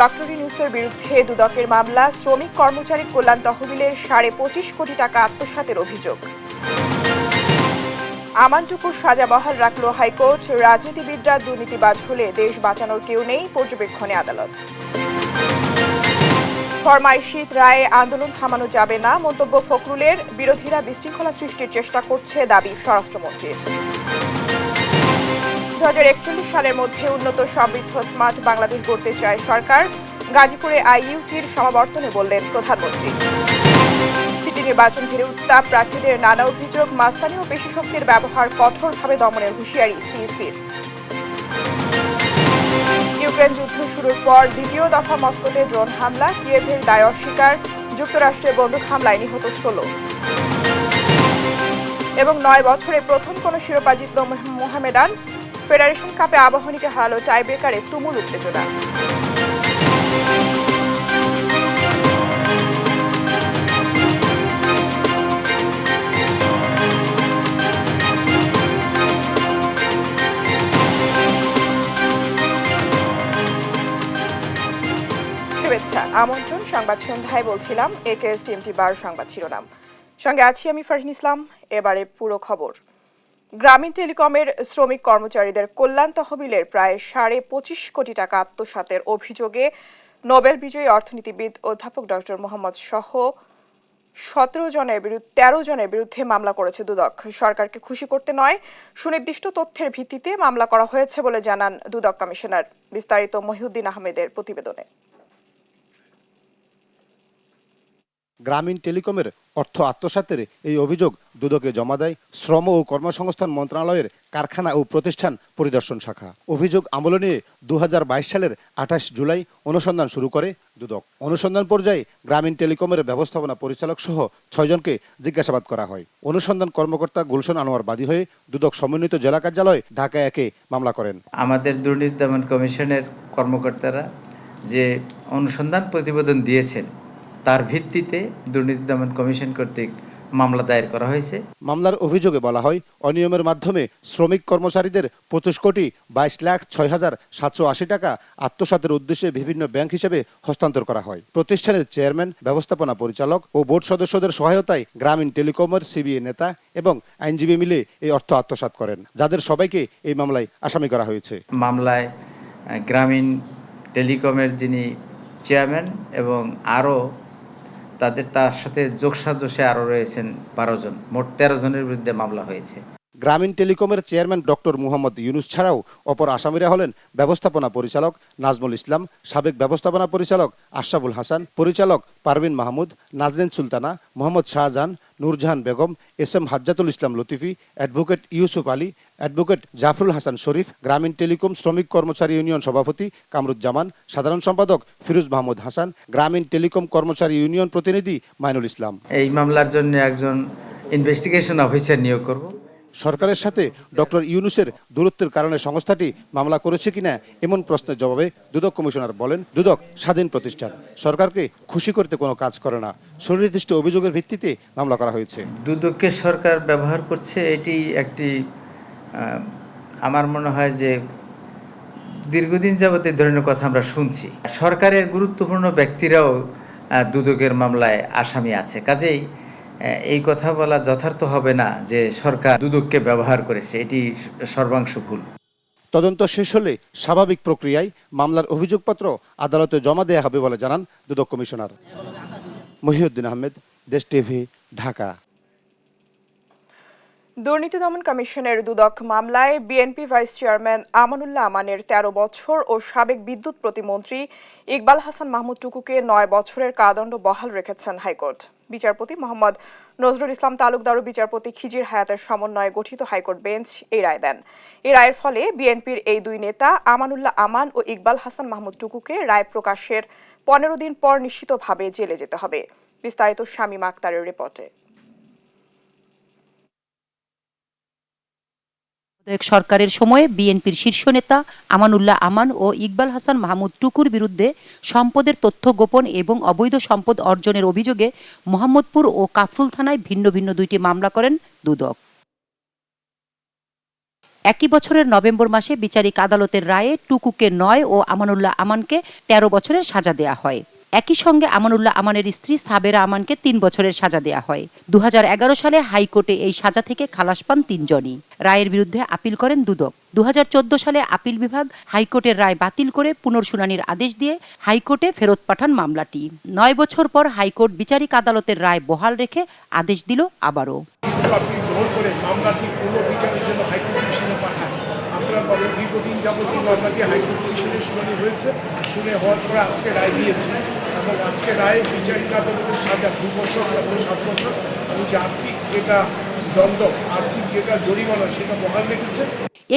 Doctor ইউনূসের বিরুদ্ধে দুদকের মামলা, শ্রমিক কর্মচারী কল্যাণ তহবিলের 25.5 কোটি টাকা আত্মসাতের অভিযোগ। আমানটুকুর সাজা বহাল রাখল হাইকোর্ট, রাজনীতিবিদরা দুর্নীতিবাজ হলে দেশ বাঁচানোর কেউ নেই, পর্যবেক্ষণে আদালত। ফরমাইশিত রায়ে আন্দোলন থামানো যাবে না, মন্তব্য ফখরুলের, বিরোধীরা বিশৃঙ্খলা সৃষ্টির চেষ্টা করছে, দাবি স্বরাষ্ট্রমন্ত্রীর। 2041 সালের মধ্যে উন্নত সমৃদ্ধ স্মার্ট বাংলাদেশ গড়তে চায় সরকার, গাজীপুরে আইইউটির সমাবর্তনে বললেন প্রধানমন্ত্রী। সিটি নির্বাচন ঘিরে উত্তাপ, প্রার্থীদের নানা অভিযোগ, মাস্তানি ও পেশি শক্তির ব্যবহার কঠোরভাবে দমনের হুঁশিয়ারি সিইসির। ইউক্রেন যুদ্ধ শুরুর পর দ্বিতীয় দফা মস্কোতে ড্রোন হামলা, কিয়েভের দায় অস্বীকার, যুক্তরাষ্ট্রের বন্দুক হামলায় নিহত 16। এবং 9 বছরে প্রথম কোন শিরোপা জিতল মোহামেডান, ফেডারেশন কাপে আবাহনীকে হারালো টাইব্রেকারে তুমুল উত্তেজনা। শুভেচ্ছা, আমন্ত্রণ। সংবাদ সন্ধ্যায় বলছিলাম একেএস টিএমটি বার সংবাদ শিরোনাম। সঙ্গে আছি আমি ফারহিন ইসলাম। এবারে পুরো খবর। গ্রামীণ টেলিকমের শ্রমিক কর্মচারীদের কল্যাণ তহবিলের প্রায় 25.5 কোটি টাকা আত্মসাতের অভিযোগে নোবেল বিজয়ী অর্থনীতিবিদ অধ্যাপক ডক্টর মোহাম্মদ সহ 13 জনের বিরুদ্ধে মামলা করেছে দুদক। সরকারকে খুশি করতে নয়, সুনির্দিষ্ট তথ্যের ভিত্তিতে মামলা করা হয়েছে বলে জানান দুদক কমিশনার। বিস্তারিত মহিউদ্দিন আহমেদের প্রতিবেদনে। গ্রামীণ টেলিকমের অর্থ আত্মসাতের এই অভিযোগ দুদকে জমা দেয় শ্রম ও কর্মসংস্থান মন্ত্রণালয়ের কারখানা ও প্রতিষ্ঠান পরিদর্শন শাখা। অভিযোগ আমলে নিয়ে 2022 সালের 28 জুলাই অনুসন্ধান শুরু করে দুদক। অনুসন্ধান পর্যায়ে গ্রামীণ টেলিকমের ব্যবস্থাপনা পরিচালক সহ 6 জনকে জিজ্ঞাসাবাদ করা হয়। অনুসন্ধান কর্মকর্তা গুলশন আনোয়ার বাদী হয়ে দুদক সমন্বিত জেলা কার্যালয় ঢাকা 1-এ মামলা করেন। আমাদের দুর্নীতি দমন কমিশনের কর্মকর্তারা যে অনুসন্ধান প্রতিবেদন দিয়েছেন তার ভিত্তিতে দুর্নীতি দমন কমিশন কর্তৃক মামলা দায়ের করা হয়েছে। মামলার অভিযোগে বলা হয়, অনিয়মের মাধ্যমে শ্রমিক কর্মচারীদের 25,22,06,780 টাকা আত্মসাতের উদ্দেশ্যে বিভিন্ন ব্যাংক হিসেবে হস্তান্তর করা হয়। প্রতিষ্ঠানের চেয়ারম্যান, ব্যবস্থাপনা পরিচালক ও বোর্ড সদস্যদের সহায়তায় গ্রামীণ টেলিকমের সিবিএ নেতা এবং আইনজীবী মিলে এই অর্থ আত্মসাৎ করেন, যাদের সবাইকে এই মামলায় আসামি করা হয়েছে। মামলায় গ্রামীণ টেলিকমের যিনি চেয়ারম্যান এবং আরও তার সাথে যোগসাজশে আরও রয়েছেন 12 জন, মোট 13 জনের বিরুদ্ধে মামলা হয়েছে। গ্রামীণ টেলিকমের চেয়ারম্যান ডক্টর মোহাম্মদ ইউনূস ছাড়াও অপর আসামিরা হলেন ব্যবস্থাপনা পরিচালক নাজমুল ইসলাম, সাবেক ব্যবস্থাপনা পরিচালক আশরাফুল হাসান, পরিচালক পারভিন মাহমুদ, নাজরিন সুলতানা, মোহাম্মদ শাহজাহান, নূরজাহান বেগম, এসএম হাজ্জাতুল ইসলাম লতিফি, অ্যাডভোকেট ইউসুফ আলী, অ্যাডভোকেট জাফরুল হাসান শরীফ, গ্রামীণ টেলিকম শ্রমিক কর্মচারী ইউনিয়ন সভাপতি কামরুজ্জামান, সাধারণ সম্পাদক ফিরোজ মাহমুদ হাসান, গ্রামীণ টেলিকম কর্মচারী ইউনিয়ন প্রতিনিধি মাইনুল ইসলাম। এই মামলার জন্য একজন ইনভেস্টিগেশন অফিসার নিয়োগ করব। সরকারের সাথে ডক্টর ইউনূসের দূরত্বের কারণে সংস্থাটি মামলা করেছে কিনা এমন প্রশ্নের জবাবে দুদক কমিশনার বলেন, দুদক স্বাধীন প্রতিষ্ঠান, সরকারকে খুশি করতে কোনো কাজ করে না, সুনির্দিষ্ট অভিযোগের ভিত্তিতে মামলা করা হয়েছে। দুদককে সরকার ব্যবহার করছে, এটি একটি আমার মনে হয় যে দীর্ঘদিন যাবত এই ধরনের কথা আমরা শুনছি। সরকারের গুরুত্বপূর্ণ ব্যক্তিরাও দুদকের মামলায় আসামি আছে, কাজেই এই কথা বলা যথার্থ হবে না যে সরকার দুদককে ব্যবহার করেছে, এটি সর্বাংশ ভুল। তদন্ত শেষ হলে স্বাভাবিক প্রক্রিয়ায় মামলার অভিযোগপত্র আদালতে জমা দেওয়া হবে বলে জানান দুদক কমিশনার। মহিউদ্দিন আহমেদ, দেশ টিভি, ঢাকা। দুর্নীতি দমন কমিশনের দুদক মামলায় বিএনপি ভাইস চেয়ারম্যান আমানুল্লাহ আমানের 13 বছর ও সাবেক বিদ্যুৎ প্রতিমন্ত্রী ইকবাল হাসান মাহমুদ টুকুকে 9 বছরের কারাদণ্ড বহাল রেখেছেন হাইকোর্ট। বিচারপতি মোহাম্মদ নজরুল ইসলাম তালুকদার ও বিচারপতি খিজির হায়াতের সমন্বয়ে গঠিত হাইকোর্ট বেঞ্চ এই রায় দেন। এই রায়ের ফলে বিএনপির এই দুই নেতা আমানুল্লাহ আমান ও ইকবাল হাসান মাহমুদ টুকুকে রায় প্রকাশের 15 দিন পর নিশ্চিতভাবে জেলে যেতে হবে। বিস্তারিত শামীম আক্তারের রিপোর্টে। সরকারের সময়ে বিএনপির শীর্ষ নেতা আমানুল্লাহ আমান ও ইকবাল হাসান মাহমুদ টুকুর বিরুদ্ধে সম্পদের তথ্য গোপন এবং অবৈধ সম্পদ অর্জনের অভিযোগে মোহাম্মদপুর ও কাফরুল থানায় ভিন্ন ভিন্ন 2টি মামলা করেন দুদক। একই বছরের নভেম্বর মাসে বিচারিক আদালতের রায়ে টুকুকে 9 ও আমানুল্লাহ আমানকে 13 বছরের সাজা দেয়া হয়। একই সঙ্গে আমানুল্লাহ আমানের স্ত্রী সাবেরা আমানকে 3 বছরের সাজা দেয়া হয়। 2011 সালে হাইকোর্টে এই সাজা থেকে খালাস পান 3 জনই। রায়ের বিরুদ্ধে আপিল করেন দুদক। 2014 সালে আপিল বিভাগ হাইকোর্টের রায় বাতিল করে পুনর্শুনানির আদেশ দিয়ে হাইকোর্টে ফেরত পাঠান মামলাটি। 9 বছর পর হাইকোর্ট বিচারিক আদালতের রায় বহাল রেখে আদেশ দিল আবারও। আপিল গ্রহণ করে মামলাটি পুনর্বিচারের জন্য হাইকোর্ট ডিভিশনে পাঠায়। আপনারা বলেন দীর্ঘদিন যাবত এই মামলাটি হাইকোর্ট ডিভিশনে শুনানি হয়েছে, শুনে হওয়ার পরে আজকে রায় দিয়েছে এবং আজকে রায় বিচারিক আদালতের সাজা 2 বছর এবং 7 বছর এবং যে আর্থিক যেটা দণ্ড, আর্থিক যেটা জরিমানা সেটা বহাল রেখেছে।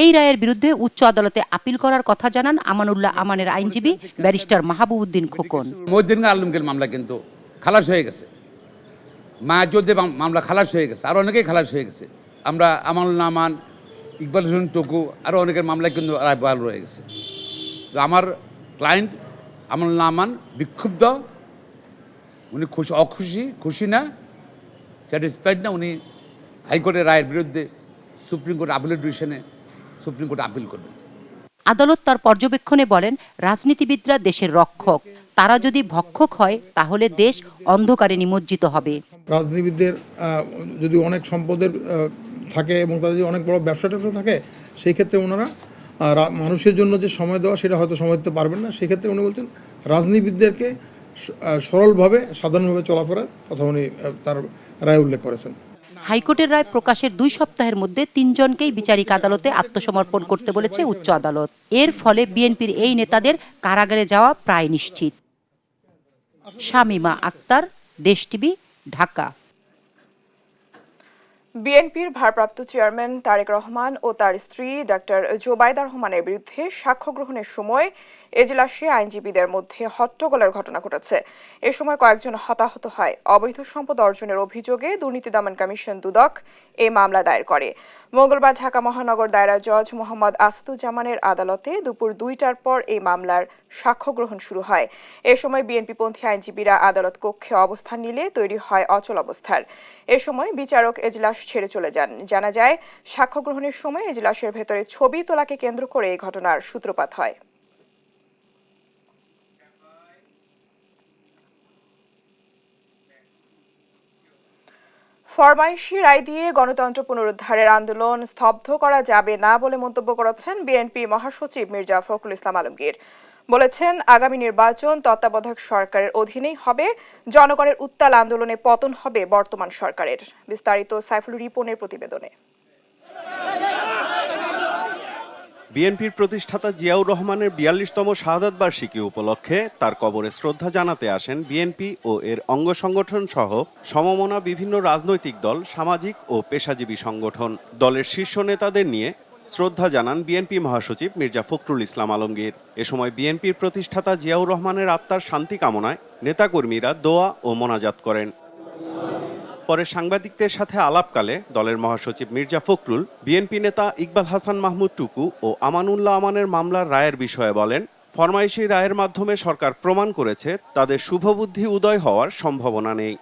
এই রায়ের বিরুদ্ধে উচ্চ আদালতে আপিল করার কথা জানান আমানুল্লাহ আমানের আইনজীবী ব্যারিস্টার মাহবুবউদ্দিন খোকন। মহিউদ্দিন আলমগীর মামলা কিন্তু খালাস হয়ে গেছে, মায়াজুদ্দের মামলা খালাস হয়ে গেছে, আরও অনেকেই খালাস হয়ে গেছে। আমরা আমানুল্লাহ আমান, ইকবাল হোসেন টুকু আরও অনেকের মামলা কিন্তু রায় বহাল রয়ে গেছে। তো আমার ক্লায়েন্ট আমানুল্লাহ আমান বিক্ষুব্ধ, উনি খুশি না, স্যাটিসফাইড না। উনি হাইকোর্টের রায়ের বিরুদ্ধে সুপ্রিম কোর্ট আপিলের ডিভিশনে সুপ্রিম কোর্টে আপিল করবেন। আদালত তার পর্যবেক্ষণে বলেন, রাজনীতিবিদরা দেশের রক্ষক, তারা যদি ভক্ষক হয় তাহলে দেশ অন্ধকারে নিমজ্জিত হবে। রাজনীতিবিদদের যদি অনেক সম্পদের থাকে এবং তাদের যদি অনেক বড় ব্যবসা থাকে, সেই ক্ষেত্রে ওনারা মানুষের জন্য যে সময় দেওয়া সেটা হয়তো সময় দিতে পারবেন না। সেক্ষেত্রে উনি বলছেন রাজনীতিবিদদেরকে সরলভাবে সাধারণভাবে চলাফেরার কথা উনি তার রায় উল্লেখ করেছেন। হাইকোর্টের রায় প্রকাশের 2 সপ্তাহের মধ্যে 3 জনকেই বিচারিক আদালতে আত্মসমর্পণ করতে বলেছে উচ্চ আদালত। এর ফলে বিএনপির এই নেতাদের কারাগারে যাওয়া প্রায় নিশ্চিত। শামিমা আক্তার, দেশ টিভি, ঢাকা। বিএনপির ভারপ্রাপ্ত চেয়ারম্যান তারেক রহমান ও তার স্ত্রী ডাক্তার জোবাইদা রহমানের বিরুদ্ধে সাক্ষ্য গ্রহণের সময় এজলাসে আইনজীবীদের মধ্যে হট্টগোলের ঘটনা ঘটেছে। এ সময় কয়েকজন হতাহত হয়। অবৈধ সম্পদ অর্জনের অভিযোগে দুর্নীতি দমন কমিশন দুদক এই মামলা দায়ের করে। মঙ্গলবার ঢাকা মহানগর দায়রা জজ মোহাম্মদ আসাদুজ্জামানের আদালতে দুপুর 2টার পর এই মামলার সাক্ষ্য গ্রহণ শুরু হয়। এ সময় বিএনপিপন্থী আইনজীবীরা আদালত কক্ষে অবস্থান নিলে তৈরি হয় অচল অবস্থার। এ সময় বিচারক এজলাস ছেড়ে চলে যান। জানা যায়, সাক্ষ্য গ্রহণের সময় এজলাসের ভেতরে ছবি তোলাকে কেন্দ্র করে এই ঘটনার সূত্রপাত হয়। ফরমাইশি রায় দিয়ে গণতন্ত্র পুনরুদ্ধারের আন্দোলন স্তব্ধ করা যাবে না বলে মন্তব্য করেছেন বিএনপি মহাসচিব মির্জা ফখরুল ইসলাম আলমগীর। বলেছেন, আগামী নির্বাচন তত্ত্বাবধায়ক সরকারের অধীনেই হবে। জনগণের উত্তাল আন্দোলনে পতন হবে বর্তমান সরকারের। বিস্তারিত সাইফুল রিপনের প্রতিবেদনে। বিএনপির প্রতিষ্ঠাতা জিয়াউর রহমানের ৪২তম শাহাদাত বার্ষিকী উপলক্ষে তার কবরে শ্রদ্ধা জানাতে আসেন বিএনপি ও এর অঙ্গ সংগঠন সহ সমমনা বিভিন্ন রাজনৈতিক দল, সামাজিক ও পেশাজীবী সংগঠন। দলের শীর্ষ নেতাদের নিয়ে শ্রদ্ধা জানান বিএনপি মহাসচিব মির্জা ফখরুল ইসলাম আলমগীর। এ সময় বিএনপির প্রতিষ্ঠাতা জিয়াউর রহমানের আত্মার শান্তি কামনায় নেতাকর্মীরা দোয়া ও মোনাজাত করেন। পরে সাংবাদিকদের সাথে আলাপকালে দলের মহাসচিব মির্জা ফখরুল বিএনপি নেতা ইকবাল হাসান মাহমুদ টুকু ও আমানুল্লাহ আমানের মামলার রায়ের বিষয়ে বলেন, ফরমাইশি রায়ের মাধ্যমে সরকার প্রমাণ করেছে তাদের শুভবুদ্ধি উদয় হওয়ার সম্ভাবনা নেই।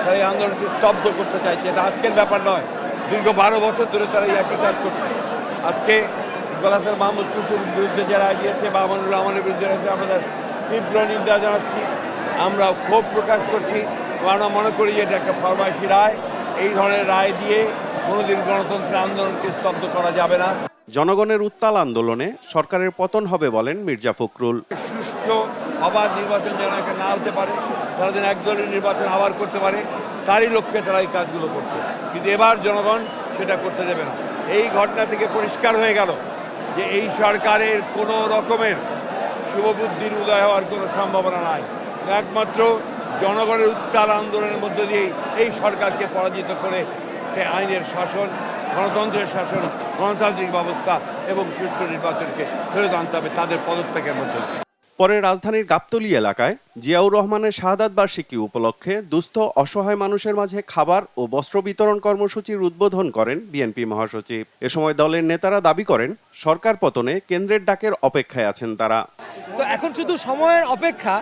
তারা এই আন্দোলনকে স্তব্ধ করতে চাইছে, এটা আজকের ব্যাপার নয়। দীর্ঘ 12 বছর ধরে তারা এই একই কাজ করছে। আজকে ইকবাল হাসান মাহমুদ টুকুর বিরুদ্ধে যে রায় দিয়েছে বা আমানুল্লাহ আমানের বিরুদ্ধে রয়েছে, আমাদের তীব্র নিন্দা জানাচ্ছি। আমরা ক্ষোভ প্রকাশ করছি। আমরা মনে করি যে এটা একটা ফরমাইশি রায়। এই ধরনের রায় দিয়ে কোনোদিন গণতন্ত্রের আন্দোলনকে স্তব্ধ করা যাবে না। জনগণের উত্তাল আন্দোলনে সরকারের পতন হবে বলেন মির্জা ফখরুল। সুষ্ঠু অবাধ নির্বাচন যেন একটা না হতে পারে, তারা যেন একদলীয় নির্বাচন আবার করতে পারে, তারই লক্ষ্যে তারা এই কাজগুলো করছে। কিন্তু এবার জনগণ সেটা করতে দেবে না। এই ঘটনা থেকে পরিষ্কার হয়ে গেল যে এই সরকারের কোনো রকমের শুভবুদ্ধির উদয় হওয়ার কোনো সম্ভাবনা নাই। একমাত্র জনগণের উত্তাল আন্দোলনের মধ্য দিয়েই এই সরকারকে পরাজিত করে সে আইনের শাসন, গণতন্ত্রের শাসন, গণতান্ত্রিক ব্যবস্থা এবং সুষ্ঠু নির্বাচনকে ফেরত আনতে হবে তাদের পদত্যাগের মধ্যে। পরে রাজধানীর গাবতলী এলাকায় জিয়াউর রহমানের শাহাদাত বার্ষিকী উপলক্ষে দুস্থ অসহায় মানুষের মাঝে খাবার ও বস্ত্র বিতরণ কর্মসূচির উদ্বোধন করেন বিএনপি মহাসচিব। এ সময় দলের নেতারা দাবি করেন, সরকার পতনে কেন্দ্রের ডাকের অপেক্ষায় আছেন তারা। তো এখন শুধু সময়ের অপেক্ষা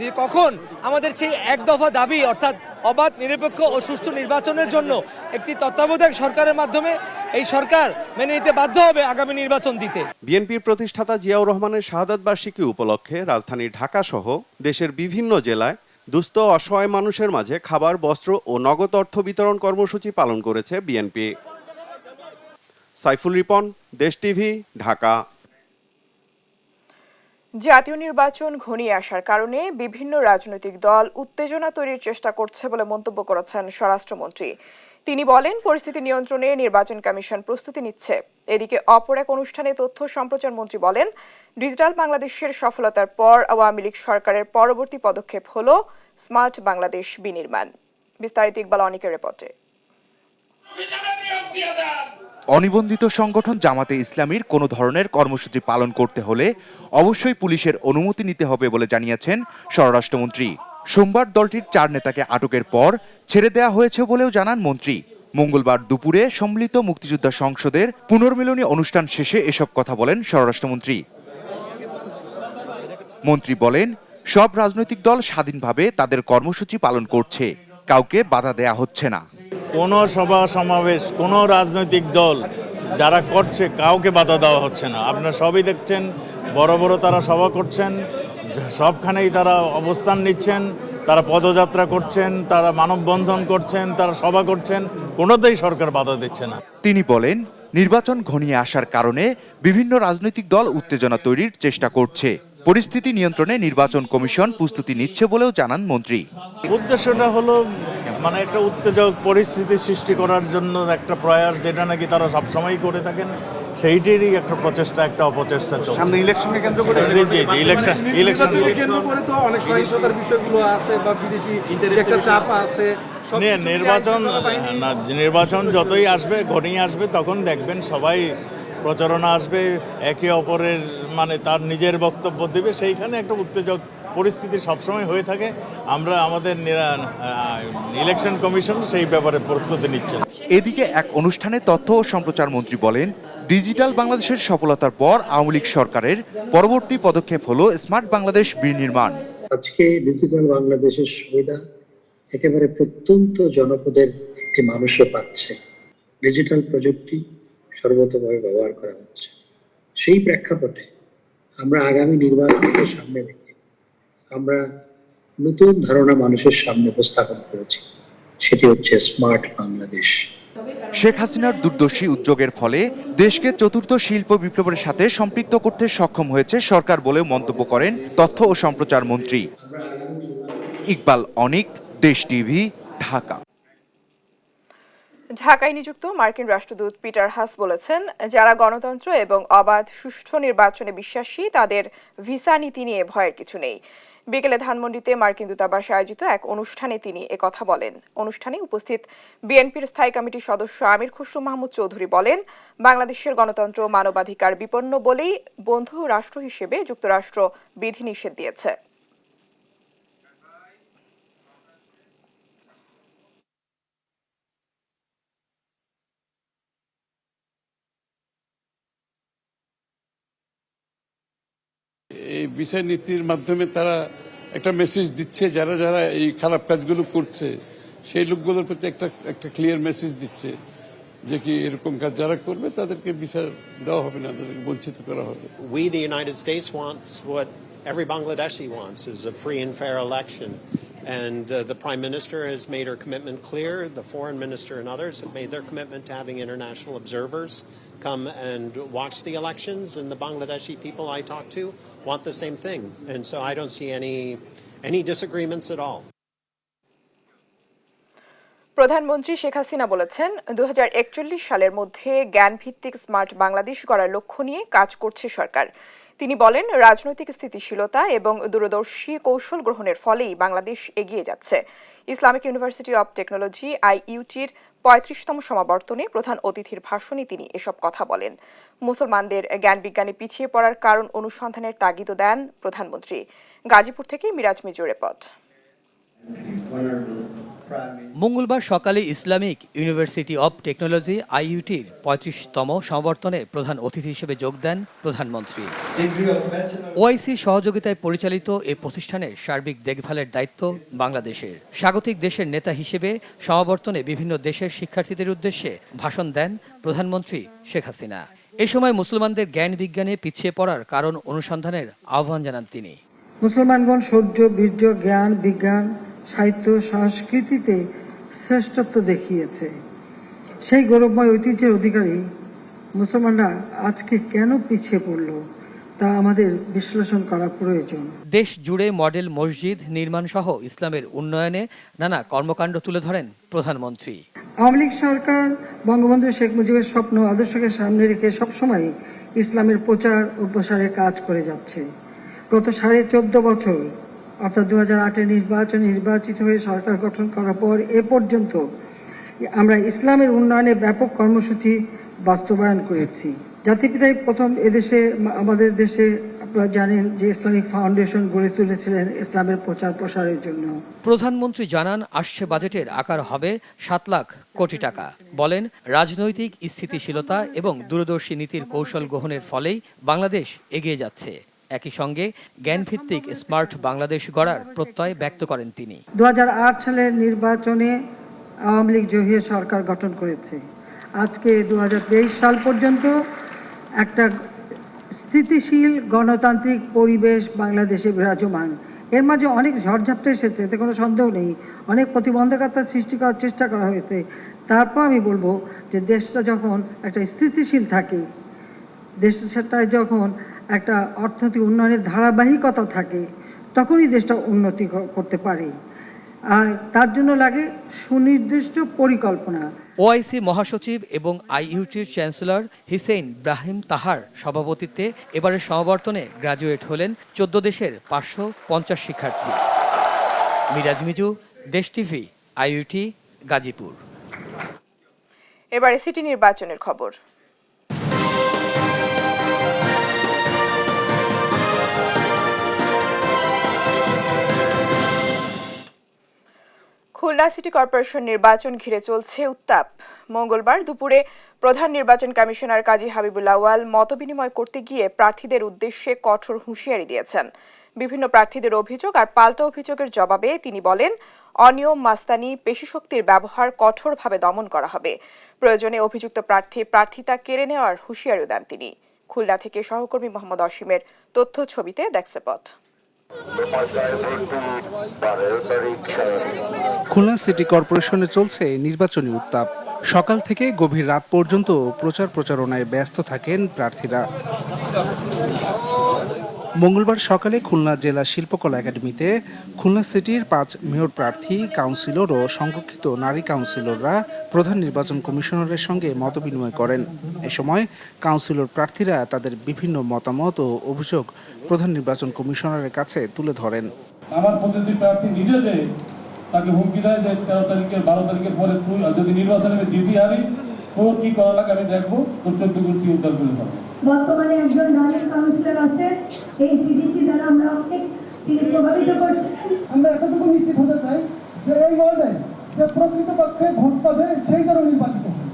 যে কখন আমাদের সেই এক দফা দাবি, অর্থাৎ অবাধ, নিরপেক্ষ ও সুষ্ঠু নির্বাচনের জন্য একটি তত্ত্বাবধায়ক সরকারের মাধ্যমে এই সরকার মেনে নিতে বাধ্য হবে আগামী নির্বাচন দিতে। বিএনপির প্রতিষ্ঠাতা জিয়াউর রহমানের শাহাদাত বার্ষিকী উপলক্ষে রাজধানী ঢাকা সহ দেশের বিভিন্ন জেলায় দুস্থ অসহায় মানুষের মাঝে খাবার, বস্ত্র ও নগদ অর্থ বিতরণ কর্মসূচি পালন করেছে বিএনপি। সাইফুল রিপন, দেশ টিভি, ঢাকা। জাতীয় নির্বাচন ঘনিয়ে আসার কারণে বিভিন্ন রাজনৈতিক দল উত্তেজনা তৈরির চেষ্টা করছে বলে মন্তব্য করেছেন স্বরাষ্ট্রমন্ত্রী। তিনি বলেন, পরিস্থিতি নিয়ন্ত্রণে নির্বাচন কমিশন প্রস্তুতি নিচ্ছে। এদিকে অপর এক অনুষ্ঠানে তথ্য সম্প্রচার মন্ত্রী বলেন, ডিজিটাল বাংলাদেশের সফলতার পর আওয়ামী লীগ সরকারের পরবর্তী পদক্ষেপ হল স্মার্ট বাংলাদেশ বিনির্মাণ। বিস্তারিত ইকবাল অনিকের রিপোর্টে। অনিবন্ধিত সংগঠন জামাতে ইসলামীর কোনো ধরনের কর্মসূচি পালন করতে হলে অবশ্যই পুলিশের অনুমতি নিতে হবে বলে জানিয়েছেন স্বরাষ্ট্রমন্ত্রী। সোমবার দলটির 4 নেতাকে আটকের পর ছেড়ে দেওয়া হয়েছে বলেও জানান মন্ত্রী। মঙ্গলবার দুপুরে সম্মিলিত মুক্তিযোদ্ধা সংসদের পুনর্মিলনী অনুষ্ঠান শেষে এসব কথা বলেন স্বরাষ্ট্রমন্ত্রী। মন্ত্রী বলেন, সব রাজনৈতিক দল স্বাধীনভাবে তাদের কর্মসূচি পালন করছে, কাউকে বাধা দেয়া হচ্ছে না। কোনো সভা সমাবেশ, কোনো রাজনৈতিক দল যারা করছে কাউকে বাধা দেওয়া হচ্ছে না। আপনারা সবই দেখছেন, বড় বড় তারা সভা করছেন, সবখানেই তারা অবস্থান নিচ্ছেন, তারা পদযাত্রা করছেন, তারা মানববন্ধন করছেন, তারা সভা করছেন, কোনোতেই সরকার বাধা দিচ্ছে না। তিনি বলেন, নির্বাচন ঘনিয়ে আসার কারণে বিভিন্ন রাজনৈতিক দল উত্তেজনা তৈরির চেষ্টা করছে। পরিস্থিতি নিয়ন্ত্রণে নির্বাচন কমিশন প্রস্তুতি নিচ্ছে বলেও জানান মন্ত্রী। উদ্দেশ্যটা হলো মানে একটা উত্তেজক পরিস্থিতি সৃষ্টি করার জন্য একটা প্রয়াস, যেটা নাকি তারা সবসময় করে থাকেন, সেইটিরই একটা প্রচেষ্টা, একটা অপচেষ্টা চলছে। সামনে ইলেকশনকে কেন্দ্র করে ইলেকশন কেন্দ্র করে তো অনেক সহিংসতার বিষয়গুলো আছে বা বিদেশি একটা চাপ আছে। নির্বাচন যতই আসবে, ঘনিয়ে আসবে, তখন দেখবেন সবাই প্রচারণা আসবে, একে অপরের মানে তার নিজের বক্তব্য দেবে, সেইখানে একটা উত্তেজক পরিস্থিতি সবসময় হয়ে থাকে। আমরা আমাদের ইলেকশন কমিশন সেই ব্যাপারে প্রস্তুতি নিচ্ছে। এদিকে এক অনুষ্ঠানে তথ্য ও সম্প্রচার মন্ত্রী বলেন, ডিজিটাল বাংলাদেশের সফলতার পর আওয়ামী লীগ সরকারের পরবর্তী পদক্ষেপ হলো স্মার্ট বাংলাদেশ বিনির্মাণ। আজকে ডিজিটাল বাংলাদেশের সুবিধা একেবারে প্রত্যন্ত জনপদের একটি মানুষও পাচ্ছে। ডিজিটাল প্রযুক্তি সর্বতভাবে ব্যবহার করা হচ্ছে। সেই প্রেক্ষাপটে আমরা আগামী নির্বাচনকে সামনে রেখে আমরা নতুন ধারণা মানুষের সামনে উপস্থাপন করেছি, সেটি হচ্ছে স্মার্ট বাংলাদেশ। শেখ হাসিনার দূরদর্শী উদ্যোগের ফলে দেশকে চতুর্থ শিল্প বিপ্লবের সাথে সম্পৃক্ত করতে সক্ষম হয়েছে সরকার বলেও মন্তব্য করেন তথ্য ও সম্প্রচার মন্ত্রী। ইকবাল অনিক, দেশ টিভি, ঢাকা। ঢাকায় নিযুক্ত মার্কিন রাষ্ট্রদূত পিটার হাস বলেছেন, যারা গণতন্ত্র এবং অবাধ সুষ্ঠু নির্বাচনে বিশ্বাসী তাদের ভিসা নীতি নিয়ে ভয়ের কিছু নেই। বিকেলে ধানমন্ডিতে মার্কিন দূতাবাসে আয়োজিত এক অনুষ্ঠানে তিনি একথা বলেন। অনুষ্ঠানে উপস্থিত বিএনপির স্থায়ী কমিটির সদস্য আমির খসরু মাহমুদ চৌধুরী বলেন, বাংলাদেশের গণতন্ত্র মানবাধিকার বিপন্ন বলেই বন্ধু রাষ্ট্র হিসেবে যুক্তরাষ্ট্র বিধিনিষেধ দিয়েছে। এই বিচার নীতির মাধ্যমে তারা একটা মেসেজ দিচ্ছে, যারা যারা এই খারাপ কাজগুলো করছে সেই লোকগুলোর প্রতি একটা ক্লিয়ার মেসেজ দিচ্ছে যে কি এরকম কাজ যারা করবে তাদেরকে বিচার দেওয়া হবে না, তাদেরকে বঞ্চিত করা হবে। We, the United States, wants what every Bangladeshi wants, is a free and fair election. And the Prime Minister has made her commitment clear. The Foreign Minister and others have made their commitment to having international observers come and watch the elections. And the Bangladeshi people I talk to want the same thing. And so I don't see any disagreements at all. প্রধানমন্ত্রী শেখ হাসিনা বলেছেন, 2041 সালের মধ্যে জ্ঞানভিত্তিক smart Bangladesh গড়ার লক্ষ্য নিয়ে কাজ করছে সরকার। তিনি বলেন, রাজনৈতিক স্থিতিশীলতা এবং দূরদর্শী কৌশল গ্রহণের ফলেই বাংলাদেশ এগিয়ে যাচ্ছে। ইসলামিক ইউনিভার্সিটি অব টেকনোলজি IUTর 35তম সমাবর্তনে প্রধান অতিথির ভাষণে তিনি এসব কথা বলেন। মুসলমানদের জ্ঞান বিজ্ঞানে পিছিয়ে পড়ার কারণ অনুসন্ধানের তাগিদও দেন প্রধানমন্ত্রী। গাজীপুর থেকে মিরাজ মিজুর রিপোর্ট। মঙ্গলবার সকালে ইসলামিক ইউনিভার্সিটি অব টেকনোলজি IUTর 35তম সমাবর্তনে প্রধান অতিথি হিসেবে যোগ দেন প্রধানমন্ত্রী। ওআইসি সহযোগিতায় পরিচালিত এই প্রতিষ্ঠানের সার্বিক দেখভালের দায়িত্ব বাংলাদেশের। স্বাগতিক দেশের নেতা হিসেবে সমাবর্তনে বিভিন্ন দেশের শিক্ষার্থীদের উদ্দেশ্যে ভাষণ দেন প্রধানমন্ত্রী শেখ হাসিনা। এ সময় মুসলমানদের জ্ঞান বিজ্ঞানে পিছিয়ে পড়ার কারণ অনুসন্ধানের আহ্বান জানান তিনি। মুসলমানগণ শৌর্য, বীর্য, জ্ঞান, বিজ্ঞান, সাহিত্য, সংস্কৃতিতে শ্রেষ্ঠত্ব দেখিয়েছে। সেই গৌরবময় ঐতিহ্যের অধিকারী মুসলমানরা আজকে কেন পিছিয়ে পড়ল তা আমাদের বিশ্লেষণ করা প্রয়োজন। দেশ জুড়ে মডেল মসজিদ নির্মাণ সহ ইসলামের উন্নয়নে নানা কর্মকাণ্ড তুলে ধরেন প্রধানমন্ত্রী। আওয়ামী লীগ সরকার বঙ্গবন্ধু শেখ মুজিবের স্বপ্ন আদর্শকে সামনে রেখে সবসময় ইসলামের প্রচার ও প্রসারে কাজ করে যাচ্ছে। গত 14.5 বছর অর্থাৎ 2008 নির্বাচনে নির্বাচিত হয়ে সরকার গঠন করার পর এ পর্যন্ত আমরা ইসলামের উন্নয়নে ব্যাপক কর্মসূচি বাস্তবায়ন করেছি। জাতিপিতাই প্রথম এদেশে আমাদের দেশে আপনারা জানেন যে ইসলামিক ফাউন্ডেশন গড়ে তুলেছিলেন ইসলামের প্রচার প্রসারের জন্য। প্রধানমন্ত্রী জানান আসছে বাজেটের আকার হবে 7 লাখ কোটি টাকা। বলেন রাজনৈতিক স্থিতিশীলতা এবং দূরদর্শী নীতির কৌশল গ্রহণের ফলেই বাংলাদেশ এগিয়ে যাচ্ছে। একই সঙ্গে জ্ঞানভিত্তিক স্মার্ট বাংলাদেশ গড়ার প্রত্যয় ব্যক্ত করেন তিনি। 2008 সালের নির্বাচনে আওয়ামী লীগ জহির সরকার গঠন করেছে। আজকে 2023 সাল পর্যন্ত একটা স্থিতিশীল গণতান্ত্রিক পরিবেশ বাংলাদেশে বিরাজমান। এর মাঝে অনেক ঝড়ঝাপটা এসেছে, এতে কোনো সন্দেহ নেই। অনেক প্রতিবন্ধকতা সৃষ্টি করার চেষ্টা করা হয়েছে। তারপর আমি বলবো যে দেশটা যখন একটা স্থিতিশীল থাকে, দেশটায় যখন একটা অর্থনৈতিক উন্নয়নের ধারাবাহিকতা থাকে, তখনই দেশটা উন্নতি করতে পারে। আর তার জন্য লাগে সুনির্দিষ্ট পরিকল্পনা। ওআইসি মহাসচিব এবং IUTর চ্যান্সেলর হিসেইন ব্রাহিম তাহার সভাপতিত্বে এবারের সমাবর্তনে গ্রাজুয়েট হলেন 14 দেশের 550 শিক্ষার্থী। মিরাজ মিজু, দেশ টিভি, IUT, গাজীপুর। এবারে সিটি নির্বাচনের খবর। খুলনা সিটি কর্পোরেশন নির্বাচন ঘিরে চলছে উত্তাপ। মঙ্গলবার দুপুরে প্রধান নির্বাচন কমিশনার কাজী হাবিবুল আউয়াল মতবিনিময় করতে গিয়ে প্রার্থীদের উদ্দেশ্যে কঠোর হুঁশিয়ারি দিয়েছেন। বিভিন্ন প্রার্থীদের অভিযোগ আর পাল্টা অভিযোগের জবাবে তিনি বলেন, অনিয়ম, মাস্তানি, পেশিশক্তির ব্যবহার কঠোরভাবে দমন করা হবে। প্রয়োজনে অভিযুক্ত প্রার্থিতা কেড়ে নেওয়ার হুঁশিয়ারিও দেন তিনি। খুলনা থেকে সহকর্মী মোহাম্মদ অসীমের তথ্য ছবিতে দেখছে পথ। খুলনা সিটি কর্পোরেশনে চলছে নির্বাচনী উত্তাপ। সকাল থেকে গভীর রাত পর্যন্ত প্রচারণায় ব্যস্ত থাকেন প্রার্থীরা। মঙ্গলবার সকালে খুলনা জেলা শিল্পকলা একাডেমিতে খুলনা সিটির 5 মেয়র প্রার্থী, কাউন্সিলর ও সংরক্ষিত নারী কাউন্সিলররা প্রধান নির্বাচন কমিশনারের সঙ্গে মতবিনিময় করেন। এ সময় কাউন্সিলর প্রার্থীরা তাদের বিভিন্ন মতামত ও অভিযোগ প্রধান নির্বাচন কমিশনারের কাছে তুলে ধরেন। আমার প্রতিটি প্রার্থী নিজে যে তাকে হুমকি দেয় যে 13 তারিখের 12 তারিখের পরে তুই যদি নির্বাচনে জিতি হারি তোর কি করা লাগে আমি দেখবো, তোর 14 গোষ্ঠী উদ্ধার করে দেবো। বর্তমানে একজন নারী কাউন্সিলর আছে, এই সিডিসি দ্বারা আমরা অনেক তিনি প্রভাবিত করছেন। আমরা এতটুকু নিশ্চিত হতে চাই যে এই ওয়ার্ডে যে প্রকৃতপক্ষে ভোট পাবে সেই জন্য নির্বাচিত হবে।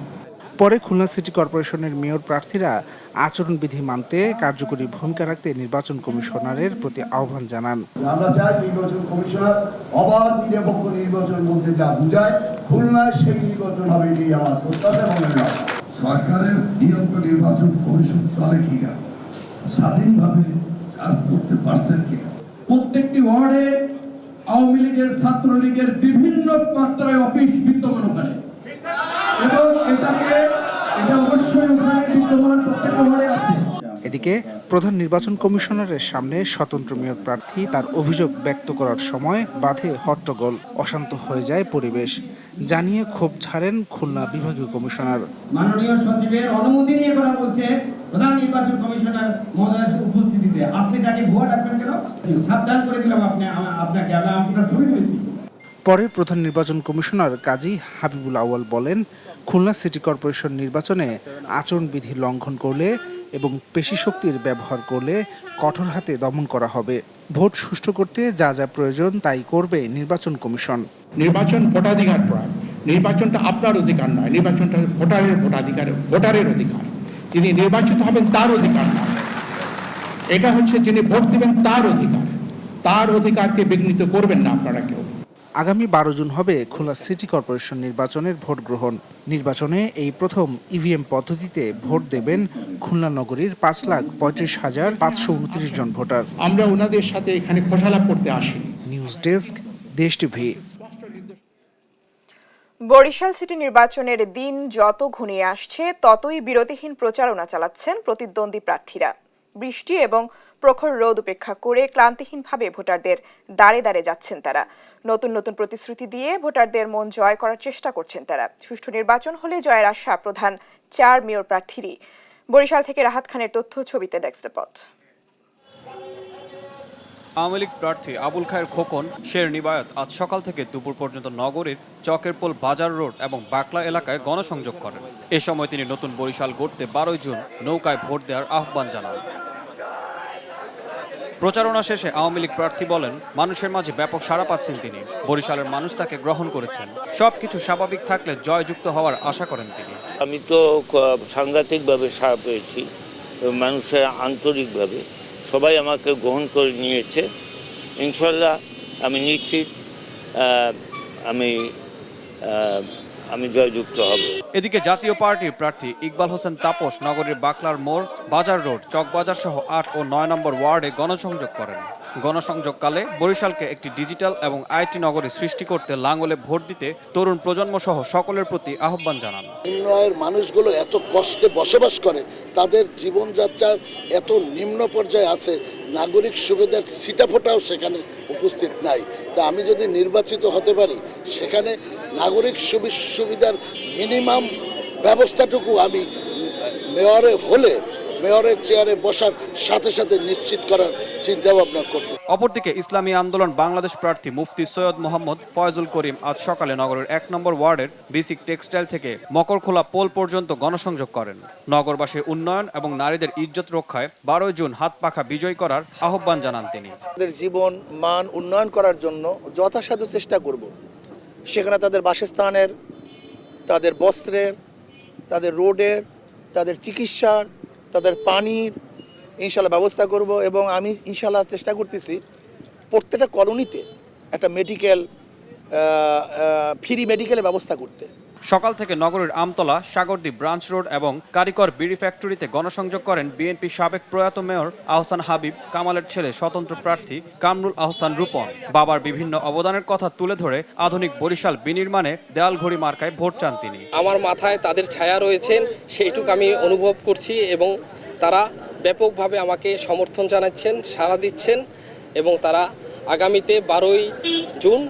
পরে খুলনা সিটি কর্পোরেশনের মেয়র প্রার্থীরা আচরণবিধি মানতে কার্যকরী ভূমিকা রাখতে নির্বাচন কমিশনারের প্রতি আহ্বান জানান। আমরা চাই নির্বাচন কমিশনার অবাধ নিরপেক্ষ নির্বাচন বলতে যা বুঝায় খুলনায় সেই নির্বাচন হবে, এটাই আমার প্রত্যাশা। মনে হয় সরকারের নিয়মিত নির্বাচন কমিশন চলে কিনা, স্বাধীনভাবে কাজ করতে পারছেন কিনা। প্রত্যেকটি ওয়ার্ডে আওয়ামী লীগের, ছাত্রলীগের বিভিন্ন মাত্রায় অফিস বিদ্যমান ওখানে, এবং এটা অবশ্যই ওখানে বিদ্যমান প্রত্যেকটা ওয়ার্ডে আছে। এদিকে প্রধান নির্বাচন কমিশনারের সামনে স্বতন্ত্র মেয়র প্রার্থী তার অভিযোগ ব্যক্ত করার সময় বাধে হট্টগোল, অশান্ত হয়ে যায় পরিবেশ। জানিয়ে ক্ষোভ ছাড়েন খুলনা বিভাগীয় কমিশনার। মাননীয় সচিবের অনুমতি নিয়ে কথা বলছে প্রধান নির্বাচন কমিশনার মহোদয়ের উপস্থিতিতে, আপনি তাকে ভুয়া ডাকবেন কেন? সাবধান করে দিলাম আপনাকে, আমি আপনার ছবি তুলেছি। পরে প্রধান নির্বাচন কমিশনার কাজী হাবিবুল আউয়াল বলেন, খুলনা সিটি কর্পোরেশন নির্বাচনে আচরণবিধি লঙ্ঘন করলে এবং পেশিশক্তির ব্যবহার করলে কঠোর হাতে দমন করা হবে। ভোট সুষ্ঠু করতে যা যা প্রয়োজন তাই করবে নির্বাচন কমিশন। নির্বাচন ভোটাধিকার প্রয়োগ। নির্বাচনটা আপনার অধিকার নয়, নির্বাচনটা ভোটারের অধিকার। যিনি নির্বাচিত হবেন তার অধিকার নয়, এটা হচ্ছে যিনি ভোট দিবেন তার অধিকার। তার অধিকারকে বিঘ্নিত করবেন না আপনারা কেউ। আগামী 12 জুন হবে খুলনা সিটি কর্পোরেশন নির্বাচনের ভোট গ্রহণ। নির্বাচনে এই প্রথম ইভিএম পদ্ধতিতে ভোট দেবেন খুলনা নগরীর 5,35,529 জন ভোটার। আমরা ওনাদের সাথে এখানে খোশালাপ করতে আসি। নিউজ ডেস্ক, দেশ টিভি। বরিশাল সিটি নির্বাচনের দিন যত ঘনিয়ে আসছে ততই বিরতিহীন প্রচারণা চালাচ্ছেন প্রতিদ্বন্দ্বী প্রার্থীরা। বৃষ্টি এবং প্রখর রোদ উপেক্ষা করে ক্লান্তিহীনভাবে ভোটারদের দাঁড়ে দাঁড়ে যাচ্ছেন তারা। নতুন নতুন প্রতিশ্রুতি দিয়ে ভোটারদের মন জয় করার চেষ্টা করছেন তারা। সুষ্ঠু নির্বাচন হলে জয়ের আশা প্রধান 4 মেয়র প্রার্থীরই। বরিশাল থেকে রাহাত খানের তথ্য, ছবিতে ডেস্ক রিপোর্ট। আওয়ামী লীগ প্রার্থী আবুল খায়ের খোকন শের নিবায়ত আজ সকাল থেকে দুপুর পর্যন্ত নগরীর চকেরপোল বাজার রোড এবং বাকলা এলাকায় গণসংযোগ করেন। এ সময় তিনি নতুন বরিশাল গড়তে 12 জুন নৌকায় ভোট দেওয়ার আহ্বান জানান। প্রচারণা শেষে আওয়ামী লীগ প্রার্থী বলেন, মানুষের মাঝে ব্যাপক সাড়া পাচ্ছেন তিনি। বরিশালের মানুষ তাকে গ্রহণ করেছেন। সবকিছু স্বাভাবিক থাকলে জয়যুক্ত হওয়ার আশা করেন তিনি। আমি তো সাংঘাতিকভাবে সাড়া পেয়েছি, মানুষের আন্তরিকভাবে সবাই আমাকে গ্রহণ করে নিয়েছে। ইনশাল্লাহ আমি নিশ্চিত আমি জয়যুক্ত হব। এদিকে জাতীয় পার্টির প্রার্থী ইকবাল হোসেন তাপস নগরীর বাকলার মোড়, বাজার রোড, চকবাজার সহ 8 ও 9 নম্বর ওয়ার্ডে গণসংযোগ করেন। গণসংযোগকালে বরিশালকে একটি ডিজিটাল এবং আইটি নগরী সৃষ্টি করতে লাঙ্গলে ভোট দিতে তরুণ প্রজন্ম সহ সকলের প্রতি আহ্বান জানান। নিম্ন আয়ের মানুষগুলো এত কষ্টে বসবাস করে, তাদের জীবনযাত্রার এত নিম্ন পর্যায়ে আছে, নাগরিক সুবিধার ছিটাফোঁটাও সেখানে উপস্থিত নাই। তা আমি যদি নির্বাচিত হতে পারি, সেখানে নাগরিক সুবিধার মিনিমাম ব্যবস্থাটুকু আমি মেয়রে হলে মেয়রের চেয়ারে বসার সাথে সাথে নিশ্চিত করার চিন্তা ভাবনা করতে। অপরদিকে ইসলামী আন্দোলন বাংলাদেশ প্রার্থী মুফতি সৈয়দ মোহাম্মদ ফয়জুল করিম আজ সকালে নগরের 1 নম্বর ওয়ার্ডের বেসিক টেক্সটাইল থেকে মকরখোলা পোল পর্যন্ত গণসংযোগ করেন। নগরবাসীর উন্নয়ন এবং নারীদের ইজ্জত রক্ষায় 12 জুন হাত পাখা বিজয় করার আহ্বান জানান তিনি। তাদের জীবন মান উন্নয়ন করার জন্য যথাসাধ্য চেষ্টা করব। সেখানে তাদের বাসস্থানের, তাদের বস্ত্রের, তাদের রোডের, তাদের চিকিৎসার, তাদের পানির ইনশাল্লাহ ব্যবস্থা করব। এবং আমি ইনশাল্লাহ চেষ্টা করতেছি প্রত্যেকটা কলোনিতে একটা ফ্রি মেডিকেলের ব্যবস্থা করতে। সকাল থেকে নগরীর আমতলা, সাগরদ্বীপ ব্রাঞ্চ রোড এবং কারিকর বিড়ি ফ্যাক্টরিতে গণসংযোগ করেন বিএনপি সাবেক প্রয়াত মেয়র আহসান হাবিব, কামালের ছেলে স্বতন্ত্র প্রার্থী কামরুল আহসান রূপন। বাবার বিভিন্ন অবদানের কথা তুলে ধরে আধুনিক বরিশাল বিনির্মাণে দেয়াল ঘড়ি মার্কায় ভোট চান তিনি। আমার মাথায় তাদের ছায়া রয়েছেন, সেইটুকু আমি অনুভব করছি এবং তারা ব্যাপকভাবে আমাকে সমর্থন জানাচ্ছেন, সাড়া দিচ্ছেন এবং তারা আগামীতে 12 জুন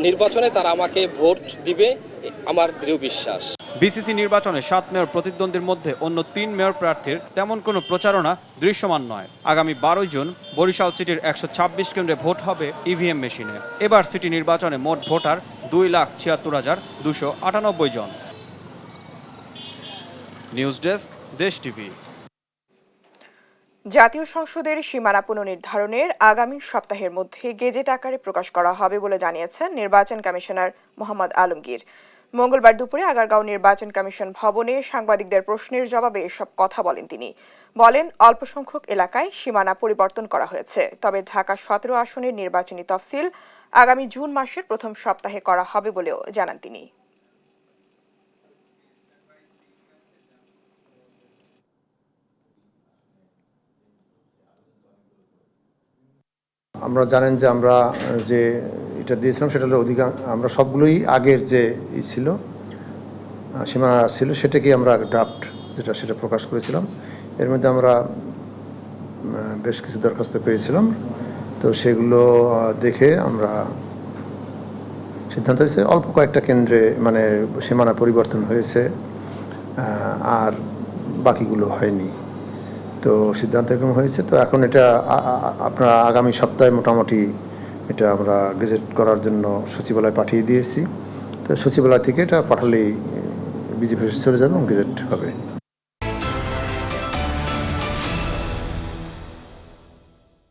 নির্বাচনে তারা আমাকে ভোট দিবে, আমার দৃঢ় বিশ্বাস। বিসিসি নির্বাচনে 7 মেয়র প্রতিদ্বন্দ্বীর মধ্যে অন্য 3 মেয়র প্রার্থীর তেমন কোনো প্রচারণা দৃশ্যমান নয়। আগামী 12 জুন বরিশাল সিটির 126 কেন্দ্রে ভোট হবে ইভিএম মেশিনে। এবার সিটি নির্বাচনে মোট ভোটার 2,76,298 জন। নিউজ ডেস্ক, দেশ টিভি। জাতীয় সংসদের সীমানা পুনর্নির্ধারণের আগামী সপ্তাহের মধ্যে গেজেট আকারে প্রকাশ করা হবে বলে জানিয়েছেন নির্বাচন কমিশনার মোহাম্মদ আলমগীর। মঙ্গলবার দুপুরে আগারগাঁও নির্বাচন কমিশন ভবনে সাংবাদিকদের প্রশ্নের জবাবে এসব কথা বলেন তিনি। বলেন, অল্প সংখ্যক এলাকায় সীমানা পরিবর্তন করা হয়েছে, তবে ঢাকা 17 আসনের নির্বাচনী তফসিল আগামী জুন মাসের প্রথম সপ্তাহে করা হবে বলেও জানান তিনি। আমরা জানেন যে আমরা যে এটা দিয়েছিলাম সেটা হলো আমরা সবগুলোই আগের যে ছিল সীমানা ছিল সেটাকে আমরা ড্রাফট সেটা প্রকাশ করেছিলাম। এর মধ্যে আমরা বেশ কিছু দরখাস্ত পেয়েছিলাম, তো সেগুলো দেখে আমরা সিদ্ধান্ত হয়েছে অল্প কয়েকটা কেন্দ্রে মানে সীমানা পরিবর্তন হয়েছে, আর বাকিগুলো হয়নি। তো সিদ্ধান্ত এরকম হয়েছে। তো এখন এটা আপনার আগামী সপ্তাহে মোটামুটি এটা আমরা গেজেট করার জন্য সচিবালয় পাঠিয়ে দিয়েছি। তো সচিবালয় থেকে এটা পাঠালেই বিজেপি চলে যাবে এবং গেজেট হবে।